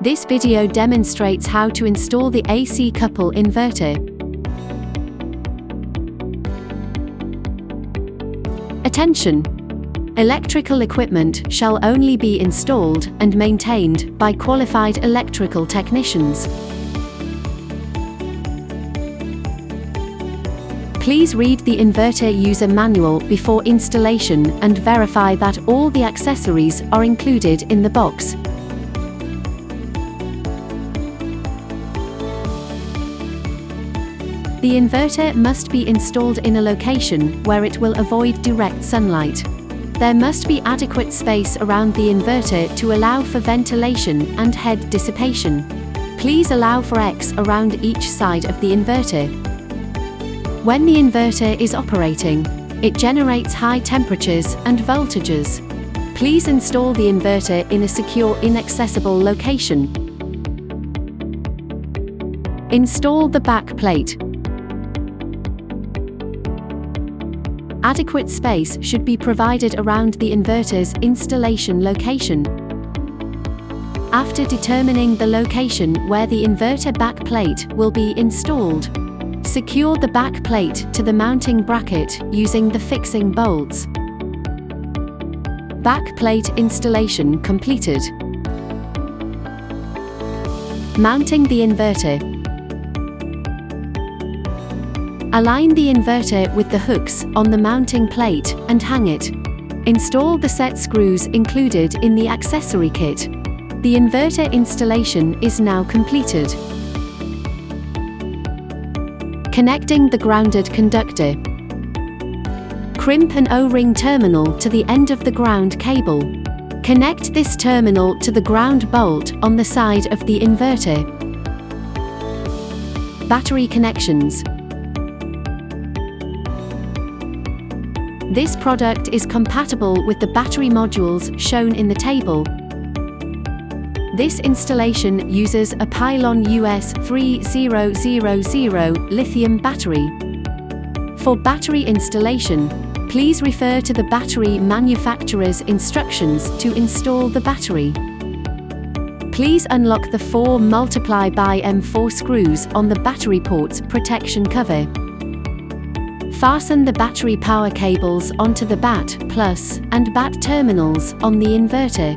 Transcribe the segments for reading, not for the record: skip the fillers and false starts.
This video demonstrates how to install the AC couple inverter. Attention! Electrical equipment shall only be installed and maintained by qualified electrical technicians. Please read the inverter user manual before installation and verify that all the accessories are included in the box. The inverter must be installed in a location where it will avoid direct sunlight. There must be adequate space around the inverter to allow for ventilation and head dissipation. Please allow for X around each side of the inverter. When the inverter is operating, it generates high temperatures and voltages. Please install the inverter in a secure, inaccessible location. Install the back plate. Adequate space should be provided around the inverter's installation location. After determining the location where the inverter back plate will be installed, secure the back plate to the mounting bracket using the fixing bolts. Back plate installation completed. Mounting the inverter. Align the inverter with the hooks on the mounting plate and hang it. Install the set screws included in the accessory kit. The inverter installation is now completed. Connecting the grounded conductor. Crimp an O-ring terminal to the end of the ground cable. Connect this terminal to the ground bolt on the side of the inverter. Battery connections. This product is compatible with the battery modules shown in the table. This installation uses a Pylon US3000 lithium battery. For battery installation, please refer to the battery manufacturer's instructions to install the battery. Please unlock the 4x M4 screws on the battery port's protection cover. Fasten the battery power cables onto the BAT+ and BAT terminals on the inverter.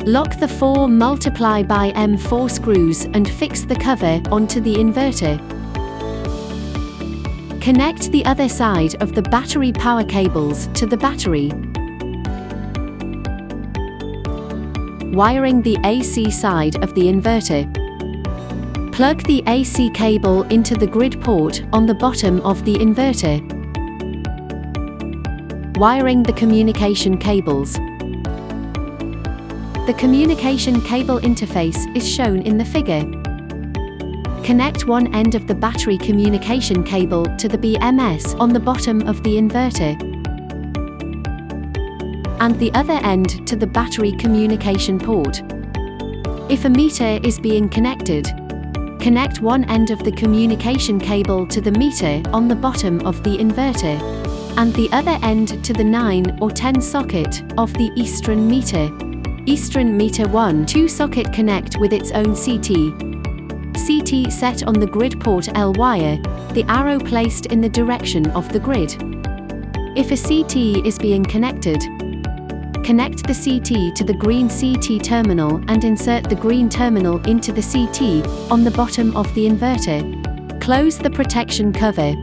Lock the 4x M4 screws and fix the cover onto the inverter. Connect the other side of the battery power cables to the battery. Wiring the AC side of the inverter. Plug the AC cable into the grid port on the bottom of the inverter. Wiring the communication cables. The communication cable interface is shown in the figure. Connect one end of the battery communication cable to the BMS on the bottom of the inverter, and the other end to the battery communication port. If a meter is being connected, connect one end of the communication cable to the meter on the bottom of the inverter, and the other end to the 9 or 10 socket of the Eastern meter. Eastern meter 1-2 socket connect with its own CT. CT set on the grid port L wire, the arrow placed in the direction of the grid. If a CT is being connected, connect the CT to the green CT terminal and insert the green terminal into the CT on the bottom of the inverter. Close the protection cover.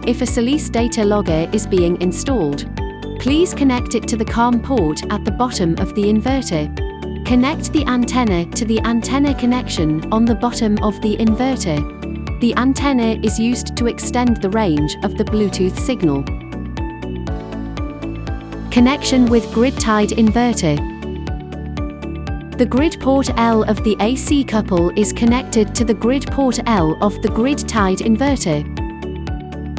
If a Solis data logger is being installed, please connect it to the COM port at the bottom of the inverter. Connect the antenna to the antenna connection on the bottom of the inverter. The antenna is used to extend the range of the Bluetooth signal. Connection with grid-tied inverter. The grid port L of the AC couple is connected to the grid port L of the grid-tied inverter.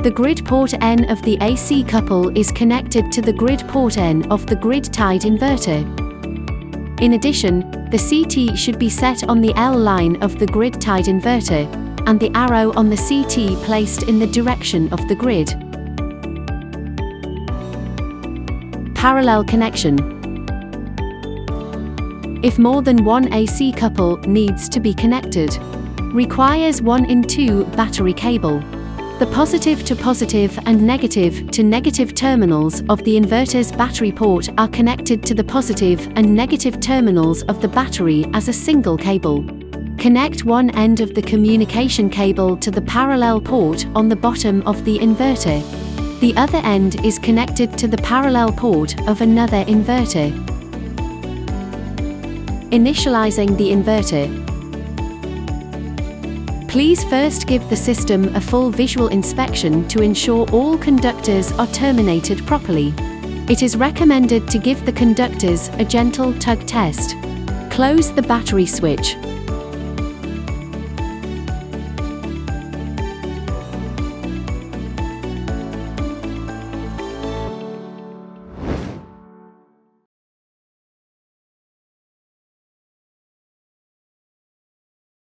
The grid port N of the AC couple is connected to the grid port N of the grid-tied inverter. In addition, the CT should be set on the L line of the grid-tied inverter, and the arrow on the CT placed in the direction of the grid. Parallel connection. If more than one AC couple needs to be connected. Requires 1-in-2 battery cable. The positive to positive and negative to negative terminals of the inverter's battery port are connected to the positive and negative terminals of the battery as a single cable. Connect one end of the communication cable to the parallel port on the bottom of the inverter. The other end is connected to the parallel port of another inverter. Initializing the inverter. Please first give the system a full visual inspection to ensure all conductors are terminated properly. It is recommended to give the conductors a gentle tug test. Close the battery switch.